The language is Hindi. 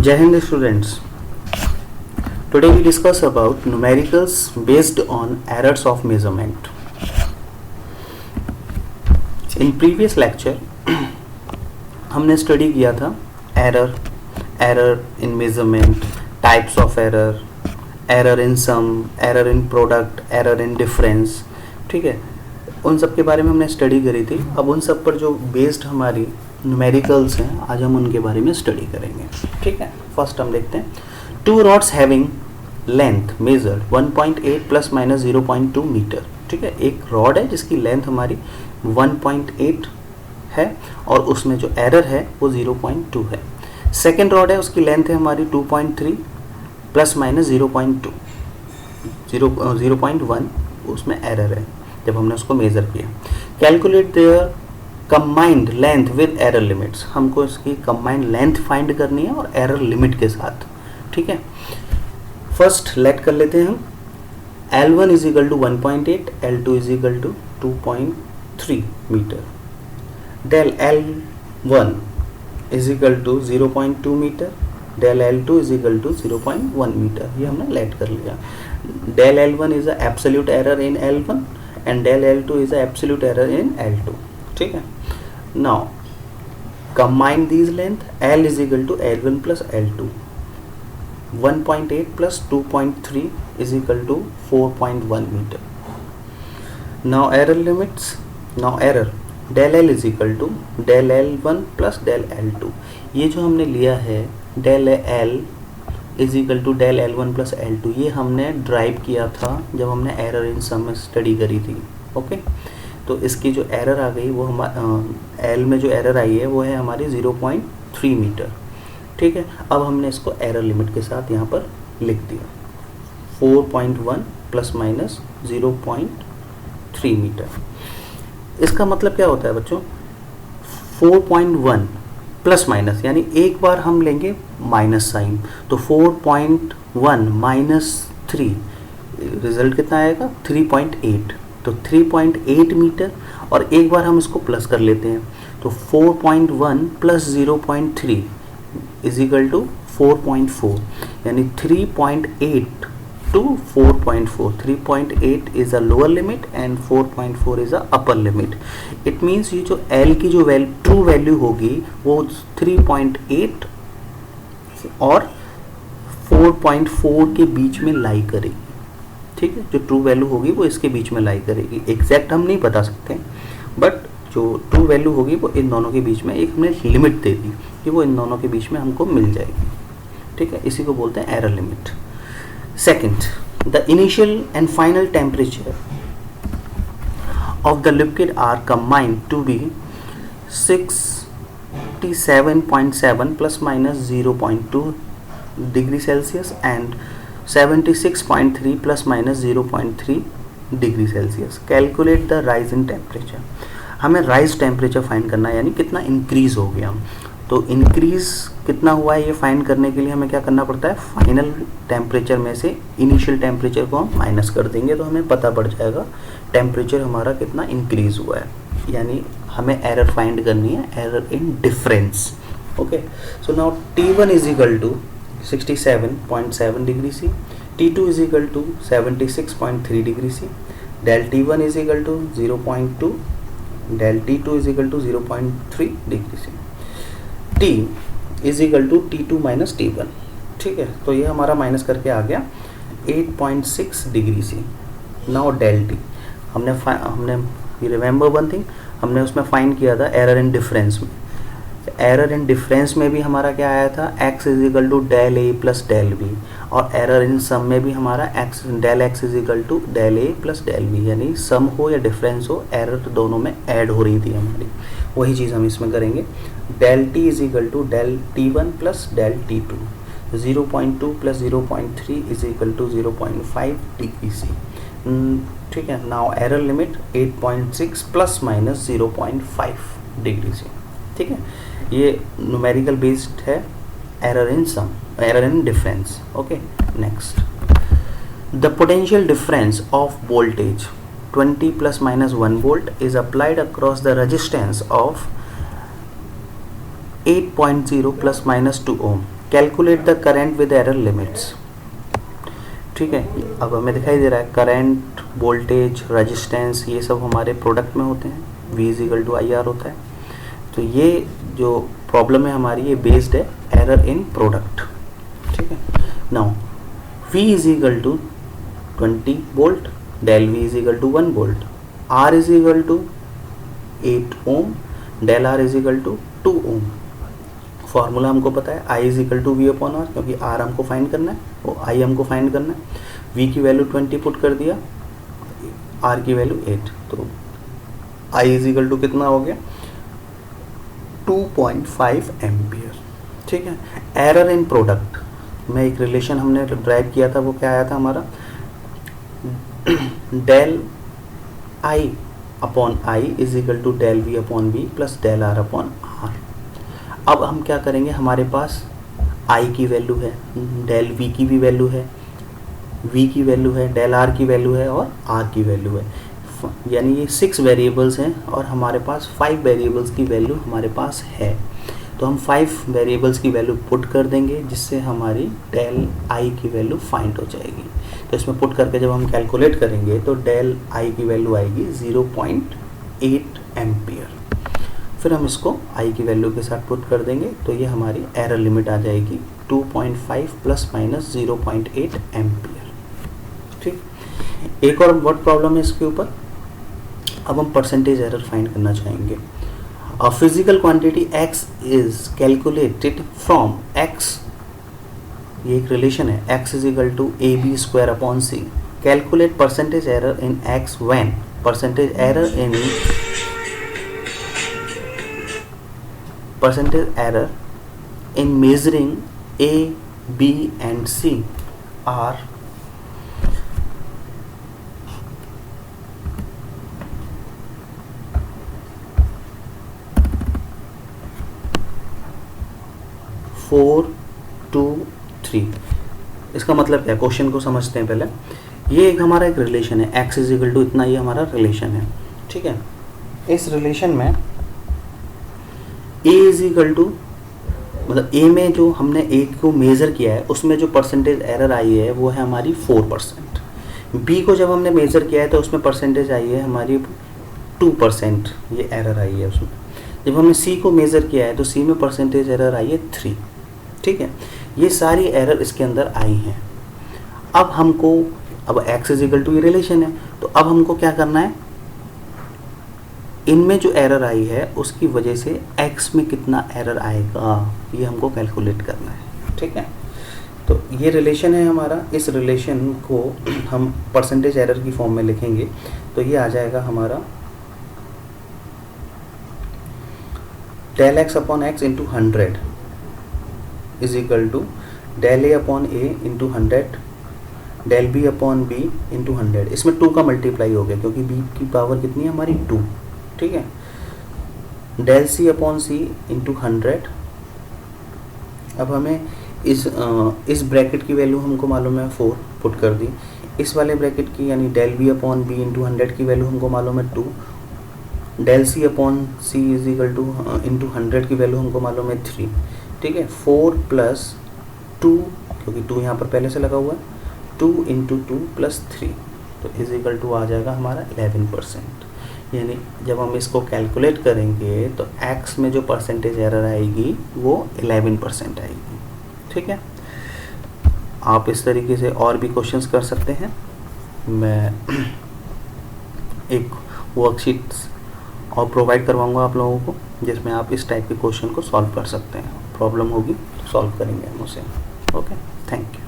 Jai Hind students. Today we discuss about numericals based on errors of measurement. In previous lecture हमने स्टडी किया था error in measurement, types of error in sum, error in product, error in difference. ठीक है, उन सब के बारे में हमने स्टडी करी थी. अब उन सब पर जो बेस्ड हमारी न्यूमेरिकल्स हैं, आज हम उनके बारे में स्टडी करेंगे. ठीक है, फर्स्ट हम देखते हैं. 2 rods having length measured 1.8 plus minus 0.2 meter. ठीक है, एक रॉड है जिसकी लेंथ हमारी 1.8 है और उसमें जो एरर है वो 0.2 है. सेकेंड रॉड है, उसकी लेंथ है हमारी 2.3 प्लस माइनस 0.1, उसमें एरर है जब हमने उसको मेज़र किया. Calculate their combined length with error limits. हमको इसकी कंबाइंड लेंथ फाइंड करनी है और एरर लिमिट के साथ. ठीक है, फर्स्ट लेट कर लेते हैं हम. L1 is equal to 1.8, L2 is equal to 2.3 meter. Del L1 is equal to 0.2 meter, del L2 is equal to 0.1 meter. ये हमने लेट कर लिया. Del L1 is a absolute error in L1 and del L2 is a absolute error in L2. ठीक है, now combine these length. L is equal to L1 plus L2. 1.8 plus 2.3 is equal to 4.1 meter. Now error limits. Now error del L is equal to del L1 plus del L2. ये जो हमने लिया है del L is equal to del L1 plus L2, ये हमने ड्राइव किया था जब हमने एरर इन सम में स्टडी करी थी. ओके, तो इसकी जो एरर आ गई वो L में जो एरर आई है वो है हमारी 0.3 मीटर. ठीक है, अब हमने इसको एरर लिमिट के साथ यहाँ पर लिख दिया. 4.1 प्लस माइनस 0.3 मीटर. इसका मतलब क्या होता है बच्चों? 4.1 प्लस माइनस, यानी एक बार हम लेंगे माइनस साइन, तो 4.1 माइनस 3, रिजल्ट कितना आएगा? 3.8. तो 3.8 मीटर. और एक बार हम इसको प्लस कर लेते हैं, तो 4.1 प्लस 0.3 इज इक्वल टू 4.4, यानी 3.8 to 4.4. 3.8 is a lower limit and 4.4 is a upper limit. It means ये जो L की जो ट्रू वैल्यू होगी वो 3.8 और 4.4 के बीच में लाई करेगी. ठीक है, जो ट्रू वैल्यू होगी वो इसके बीच में लाई करेगी. एग्जैक्ट हम नहीं बता सकते, बट जो ट्रू वैल्यू होगी वो इन दोनों के बीच में एक हमने लिमिट दे दी कि वो इन दोनों के बीच में हमको मिल जाएगी. ठीक है, इसी को बोलते हैं error limit. Second, the initial and final temperature of the liquid are combined to be 67.7 plus minus 0.2 degree Celsius and 76.3 plus minus 0.3 degree Celsius. Calculate the rise in temperature. हमें राइज टेम्परेचर फाइंड करना है, यानी कितना इंक्रीज हो गया. तो इंक्रीज कितना हुआ है ये फाइंड करने के लिए हमें क्या करना पड़ता है? फाइनल टेम्परेचर में से इनिशियल टेम्परेचर को हम माइनस कर देंगे तो हमें पता पड़ जाएगा टेम्परेचर हमारा कितना इंक्रीज हुआ है. यानी हमें एरर फाइंड करनी है, error in difference. Okay, so now T1 is equal to 67.7 degree C, T2 is equal to 76.3 degree C, del T1 is equal to 0.2, del T2 is equal to 0.3 degree C. T is equal to T2 minus T1. ठीक है, तो ये हमारा माइनस करके आ गया 8.6 degree C. Now del T हमने रिमेंबर वन थिंग, हमने उसमें फाइंड किया था एरर इन डिफरेंस में. एरर इन डिफरेंस में भी हमारा क्या आया था? x is equal to del A plus del B. और एरर इन सम में भी हमारा del x is equal to del A plus del B, यानी सम हो या डिफरेंस हो, एरर तो दोनों में ऐड हो रही थी हमारी. वही चीज़ हम इसमें करेंगे. Del T is equal to del T1 plus del T2. 0.2 plus 0.3 is equal to 0.5 degree C. ठीक है, now error limit 8.6 plus minus 0.5 degree C. ठीक है, ये न्यूमेरिकल बेस्ड है, error in sum, error in difference. Okay, next, the potential difference of voltage 20 plus minus 1 volt is applied across the resistance of 8.0 plus minus 2 ohm. Calculate the current with error limits. ठीक है, अब हमें दिखाई दे रहा है करंट, वोल्टेज, रेजिस्टेंस, ये सब हमारे प्रोडक्ट में होते हैं, V is equal to I R होता है। तो ये जो प्रॉब्लम है हमारी, ये बेस्ड है एरर इन प्रोडक्ट। ठीक है, now V is equal to 20 volt, del V is equal to 1 volt, R is equal to 8 ohm, del R is equal to 2 ohm. Formula हमको पता है I is equal to V upon R, क्योंकि R हमको फाइंड करना है और I हमको फाइंड करना है। V की वैल्यू 20 पुट कर दिया, R की वैल्यू 8, तो I इजिकल टू कितना हो गया 2.5 एम्पियर। ठीक है, एरर इन प्रोडक्ट में एक रिलेशन हमने ड्राइव किया था, वो क्या आया था हमारा, del I upon I is equal to del V upon V plus del R upon R। अब हम क्या करेंगे, हमारे पास I की वैल्यू है, डेल V की भी वैल्यू है, V की वैल्यू है, डेल R की वैल्यू है और R की वैल्यू है, यानी ये 6 वेरिएबल्स हैं और हमारे पास 5 वेरिएबल्स की वैल्यू हमारे पास है। तो हम 5 वेरिएबल्स की वैल्यू पुट कर देंगे, जिससे हमारी डेल I की वैल्यू फाइंड हो जाएगी। तो इसमें पुट करके जब हम कैलकुलेट करेंगे तो डेल I की वैल्यू आएगी 0.8 एम्पियर। फिर हम इसको I की वैल्यू के साथ पुट कर देंगे, तो ये हमारी एरर लिमिट आ जाएगी 2.5 प्लस माइनस 0.8 एम्पियर। ठीक, एक और वर्ड प्रॉब्लम है इसके ऊपर। अब हम परसेंटेज एरर फाइंड करना चाहेंगे। A physical quantity x is calculated from x, ये एक रिलेशन है, x is equal to ab square upon c. Calculate percentage error in x when percentage error in measuring a, b and c are 4, 2, 3। इसका मतलब क्या है, क्वेश्चन को समझते हैं पहले। ये एक हमारा एक रिलेशन है, x इज इक्वल टू इतना, ये हमारा रिलेशन है। ठीक है, इस रिलेशन में a इज इक्वल टू, मतलब a में जो हमने a को मेज़र किया है उसमें जो परसेंटेज एरर आई है वो है हमारी 4%। b को जब हमने मेज़र किया है तो उसमें परसेंटेज आई है हमारी 2%, ये एरर आई है उसमें। जब हमने c को मेज़र किया है तो c में परसेंटेज एरर आई है 3। ठीक है, ये सारी एरर इसके अंदर आई हैं। अब हमको, अब x इज इक्वल टू ये रिलेशन है, तो अब हमको क्या करना है, इनमें जो एरर आई है उसकी वजह से x में कितना एरर आएगा ये हमको कैलकुलेट करना है। ठीक है, तो ये रिलेशन है हमारा, इस रिलेशन को हम परसेंटेज एरर की फॉर्म में लिखेंगे, तो ये आ जाएगा हमारा del x upon x into 100 is equal to del a upon a into 100 del b upon b into 100। इसमें 2 का मल्टीप्लाई हो गया क्योंकि b की पावर कितनी है हमारी 2। ठीक है, del c upon c into 100। अब हमें इस ब्रैकेट की वैल्यू हमको मालूम है 4 पुट कर दी, इस वाले ब्रैकेट की यानी del b upon b into 100 की वैल्यू हमको मालूम है 2, del c upon c is equal to into 100 की वैल्यू हमको मालूम है 3। ठीक है, 4 प्लस 2, क्योंकि 2 यहाँ पर पहले से लगा हुआ है, 2 इंटू 2 प्लस 3, तो इज इक्वल टू आ जाएगा हमारा 11%। यानी जब हम इसको कैलकुलेट करेंगे तो x में जो परसेंटेज एरर आएगी वो 11% आएगी। ठीक है, आप इस तरीके से और भी क्वेश्चंस कर सकते हैं। मैं एक वर्कशीट और प्रोवाइड करवाऊंगा आप लोगों को, जिसमें आप इस टाइप के क्वेश्चन को सॉल्व कर सकते हैं। प्रॉब्लम होगी तो सॉल्व करेंगे हम उसे। Okay, thank you.